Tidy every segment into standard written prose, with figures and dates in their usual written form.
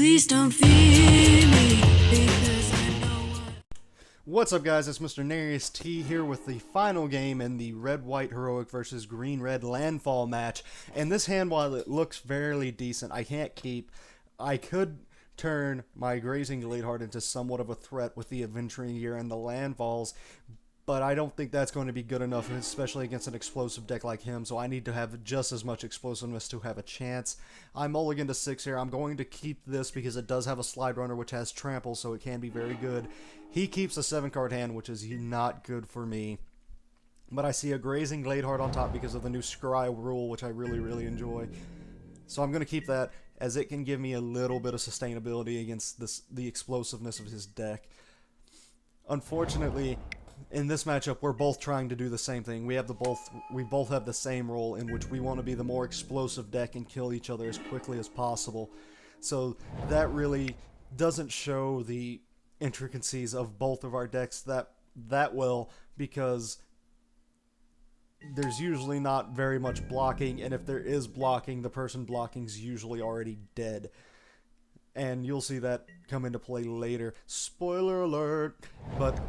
Please don't fear me, because I know what. What's up, guys? It's Mr. Narius T here with the final game in the Red-White Heroic versus Green-Red Landfall match. And this hand, while it looks fairly decent, I can't keep. I could turn my Grazing Gladeheart into somewhat of a threat with the Adventuring Gear and the Landfalls, but I don't think that's going to be good enough, especially against an explosive deck like him, so I need to have just as much explosiveness to have a chance. I'm mulligan to 6 here. I'm going to keep this because it does have a Slide Runner, which has Trample, so it can be very good. He keeps a 7-card hand, which is not good for me. But I see a Grazing Gladeheart on top because of the new Scry rule, which I really enjoy. So I'm going to keep that, as it can give me a little bit of sustainability against the explosiveness of his deck. Unfortunately, in this matchup, we're both trying to do the same thing. We both have the same role, in which we want to be the more explosive deck and kill each other as quickly as possible. So that really doesn't show the intricacies of both of our decks that well, because there's usually not very much blocking, and if there is blocking, the person blocking's usually already dead. And you'll see that come into play later. Spoiler alert! But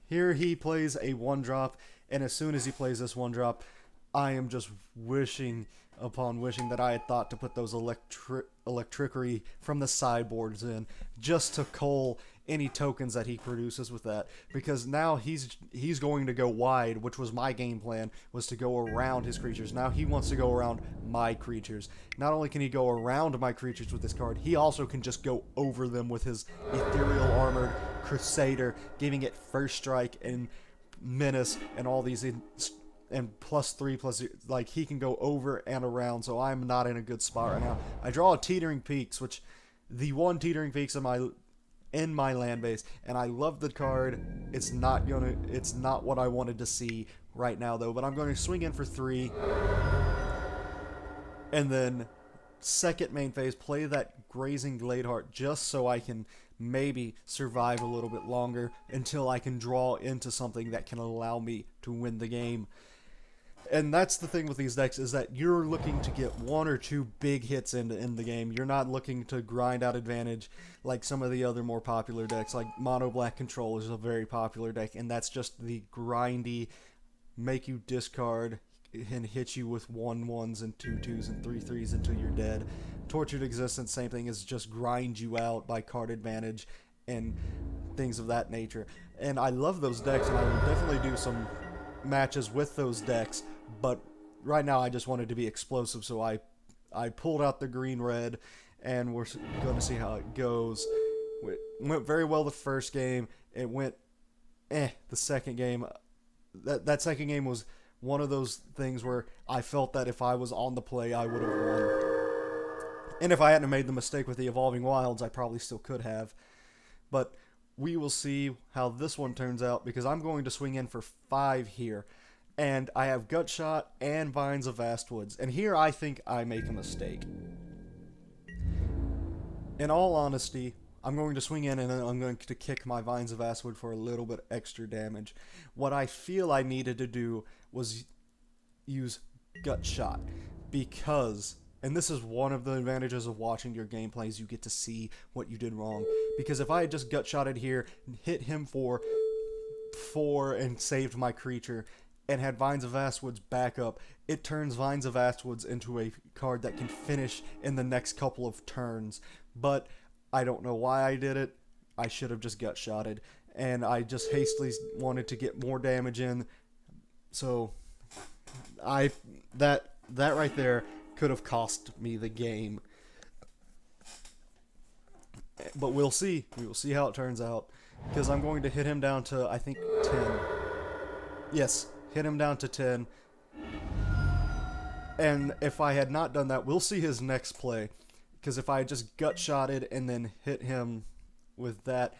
here he plays a 1-drop, and as soon as he plays this 1-drop, I am just wishing upon wishing that I had thought to put those electricity from the sideboards in, just to cull any tokens that he produces with that, because now he's going to go wide, which was my game plan, was to go around his creatures. Now he wants to go around my creatures. Not only can he go around my creatures with this card, he also can just go over them with his Ethereal Armored Crusader, giving it first strike and menace and all these and +3/+0, like he can go over and around. So I'm not in a good spot right now. I draw a Teetering Peaks, which the one Teetering Peaks in my land base, and I love the card. It's not what I wanted to see right now though, but I'm going to swing in for 3, and then second main phase play that Grazing Gladeheart just so I can maybe survive a little bit longer until I can draw into something that can allow me to win the game. And that's the thing with these decks, is that you're looking to get 1 or 2 big hits in the game. You're not looking to grind out advantage like some of the other more popular decks, like Mono Black Control is a very popular deck, and that's just the grindy, make you discard and hit you with 1/1s and 2/2s and 3/3s until you're dead. Tortured Existence, same thing, is just grind you out by card advantage and things of that nature. And I love those decks, and I will definitely do some matches with those decks, but right now I just wanted to be explosive, so I pulled out the green-red, and we're going to see how it goes. It went very well the first game. It went the second game. That second game was one of those things where I felt that if I was on the play, I would have won. And if I hadn't made the mistake with the Evolving Wilds, I probably still could have. But we will see how this one turns out, because I'm going to swing in for 5 here. And I have Gutshot and Vines of Vastwoods. And here I think I make a mistake. In all honesty, I'm going to swing in and I'm going to kick my Vines of Vastwood for a little bit extra damage. What I feel I needed to do was use Gutshot, because, and this is one of the advantages of watching your gameplays, you get to see what you did wrong. Because if I had just Gutshotted here, hit him for 4 and saved my creature, and had Vines of Vastwoods back up, it turns Vines of Vastwoods into a card that can finish in the next couple of turns. But I don't know why I did it. I should have just Gutshotted, and I just hastily wanted to get more damage in. So that right there could have cost me the game. But we'll see. We will see how it turns out, because I'm going to hit him down to, I think, 10. Yes, hit him down to 10. And if I had not done that, we'll see his next play. Because if I had just Gutshotted and then hit him with that,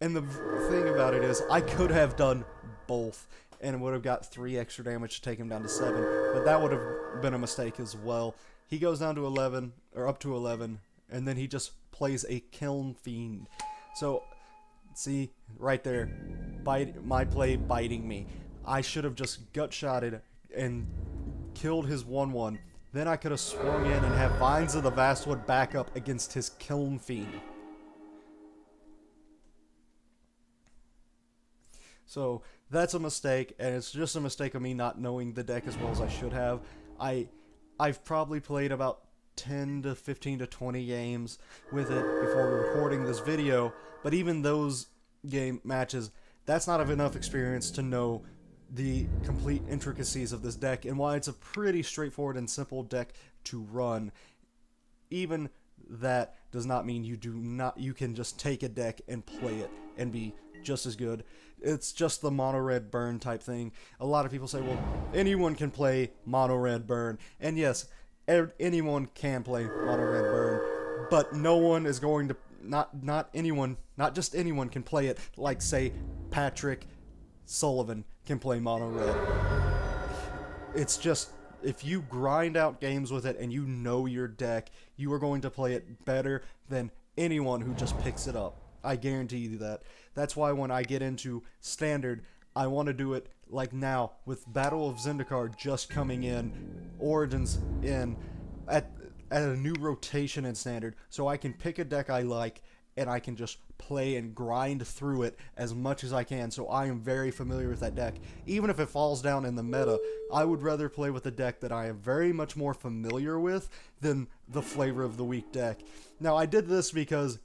and the thing about it is, I could have done both, and would have got 3 extra damage to take him down to 7, but that would have been a mistake as well. He goes down to 11, or up to 11, and then he just plays a Kiln Fiend. So, see, right there, my play biting me. I should have just Gutshotted and killed his 1/1, Then I could have swung in and have Vines of the Vastwood back up against his Kiln Fiend. So that's a mistake, and it's just a mistake of me not knowing the deck as well as I should have. I've probably played about 10 to 15 to 20 games with it before recording this video, but even those game matches, that's not enough experience to know the complete intricacies of this deck and why it's a pretty straightforward and simple deck to run. Even that does not mean you can just take a deck and play it and be just as good. It's just the mono red burn type thing. A lot of people say, well, anyone can play mono red burn. And yes, anyone can play mono red burn, but no one is going to, not just anyone can play it. Like, say, Patrick Sullivan can play mono red. It's just, if you grind out games with it and you know your deck, you are going to play it better than anyone who just picks it up. I guarantee you that. That's why when I get into Standard, I want to do it like now, with Battle of Zendikar just coming in, Origins in, at a new rotation in Standard, so I can pick a deck I like, and I can just play and grind through it as much as I can, so I am very familiar with that deck. Even if it falls down in the meta, I would rather play with a deck that I am very much more familiar with than the Flavor of the Week deck. Now, I did this because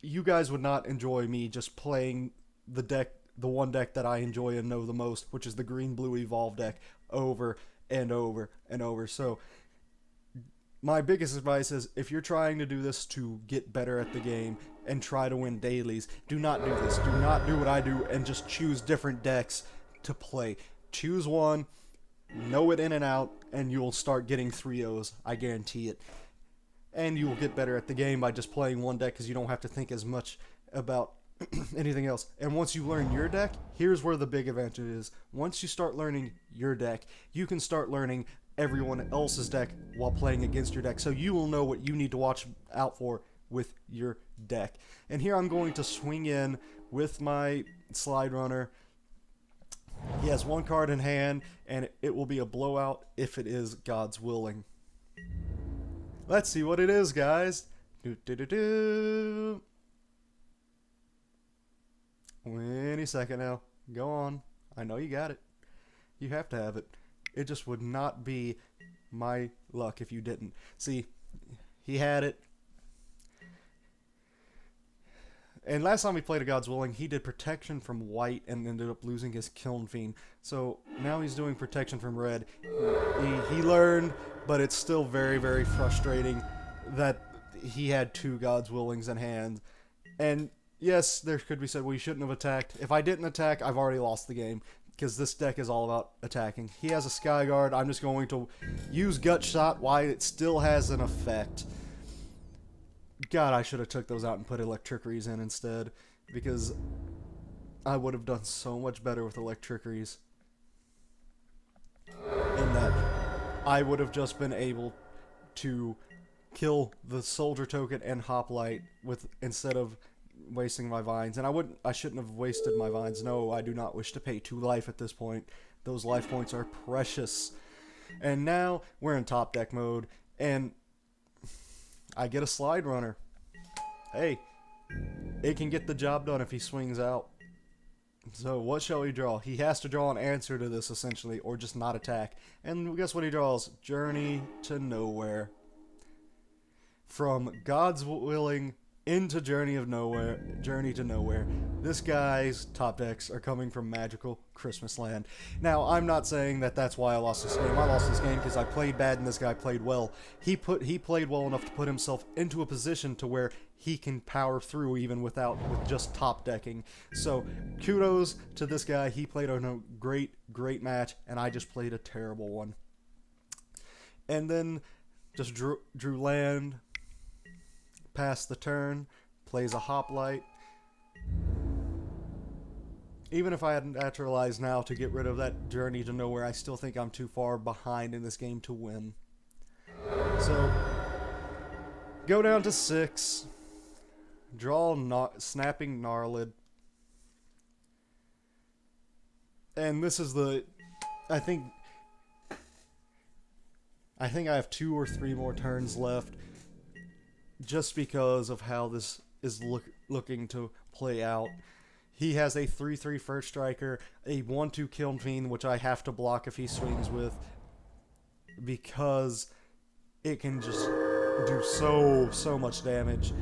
you guys would not enjoy me just playing the one deck that I enjoy and know the most, which is the green-blue Evolve deck, over and over and over. So my biggest advice is, if you're trying to do this to get better at the game and try to win dailies, do not do this. Do not do what I do and just choose different decks to play. Choose one, know it in and out, and you'll start getting 3-0s. I guarantee it. And you will get better at the game by just playing one deck, because you don't have to think as much about anything else. And once you learn your deck, here's where the big advantage is. Once you start learning your deck, you can start learning everyone else's deck while playing against your deck, so you will know what you need to watch out for with your deck. And here I'm going to swing in with my Slide Runner. He has one card in hand, and it will be a blowout if it is God's willing. Let's see what it is, guys. Any second now. Go on. I know you got it. You have to have it. It just would not be my luck if you didn't. See, he had it. And last time we played a God's Willing, he did protection from white and ended up losing his Kiln Fiend. So now he's doing protection from red. He learned, but it's still very, very frustrating that he had two God's Willings in hand. And yes, there could be said, well, you shouldn't have attacked. If I didn't attack, I've already lost the game, because this deck is all about attacking. He has a Skyguard. I'm just going to use Gut Shot while it still has an effect. God, I should have took those out and put Electricities in instead, because I would have done so much better with Electricities. In that I would have just been able to kill the Soldier Token and Hoplite instead of wasting my Vines. And I shouldn't have wasted my Vines. No, I do not wish to pay 2 life at this point. Those life points are precious. And now we're in top deck mode, and I get a Slide Runner. Hey, it can get the job done if he swings out. So what shall he draw? He has to draw an answer to this, essentially, or just not attack. And guess what he draws? Journey to Nowhere. From God's Willing into Journey to Nowhere. This guy's top decks are coming from Magical Christmas Land. Now, I'm not saying that that's why I lost this game. I lost this game because I played bad and this guy played well. He played well enough to put himself into a position to where he can power through even with just top decking. So kudos to this guy. He played a great match, and I just played a terrible one. And then just drew land. Pass the turn, plays a Hoplite. Even if I hadn't naturalized now to get rid of that Journey to Nowhere, I still think I'm too far behind in this game to win. So, go down to 6. Draw Snapping Gnarlid. And this is I think I think I have 2 or 3 more turns left, just because of how this is looking to play out. He has a 3/3 first striker, a 1/2 Kiln Fiend, which I have to block if he swings with, because it can just do so much damage.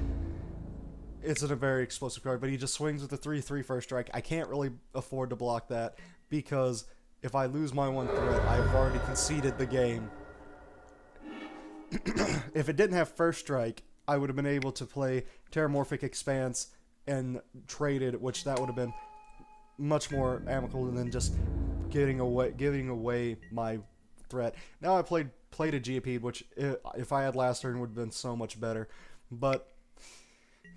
It's a very explosive card, but he just swings with a 3/3 first strike. I can't really afford to block that, because if I lose my 1 threat, I've already conceded the game. If it didn't have first strike, I would have been able to play Terramorphic Expanse and traded, which that would have been much more amicable than just giving away my threat. Now I played a Geopede, which if I had last turn would have been so much better. But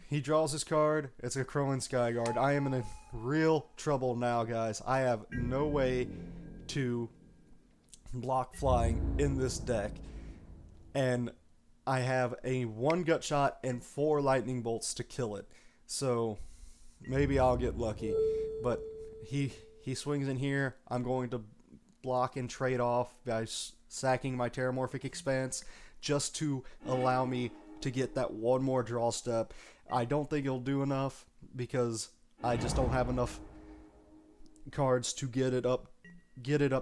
he draws his card. It's a Crowing Skyguard. I am in real trouble now, guys. I have no way to block flying in this deck. And I have a 1 gut shot and 4 lightning bolts to kill it. So maybe I'll get lucky. But he swings in here. I'm going to block and trade off by sacking my Terramorphic Expanse just to allow me to get that 1 more draw step. I don't think it'll do enough, because I just don't have enough cards to get it up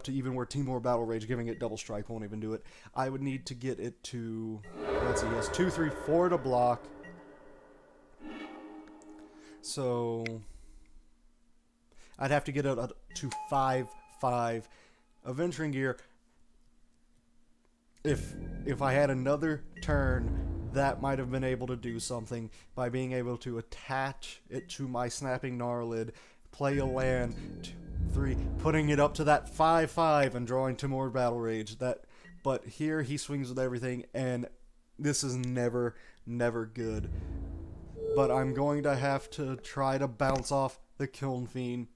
to even where Timor Battle Rage giving it double strike won't even do it. I would need to get it to, let's see, yes, 2, 3, 4 to block. So I'd have to get it up to 5, 5. Adventuring Gear, if I had another turn, that might have been able to do something by being able to attach it to my Snapping Gnarlid, play a land, 2, 3, putting it up to that 5, 5, and drawing Timor Battle Rage. But here he swings with everything, and this is never good. But I'm going to have to try to bounce off the Kiln Fiend,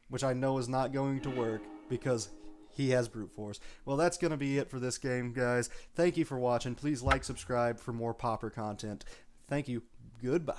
which I know is not going to work, because he has Brute Force. Well, that's going to be it for this game, guys. Thank you for watching. Please like, subscribe for more Pauper content. Thank you. Goodbye.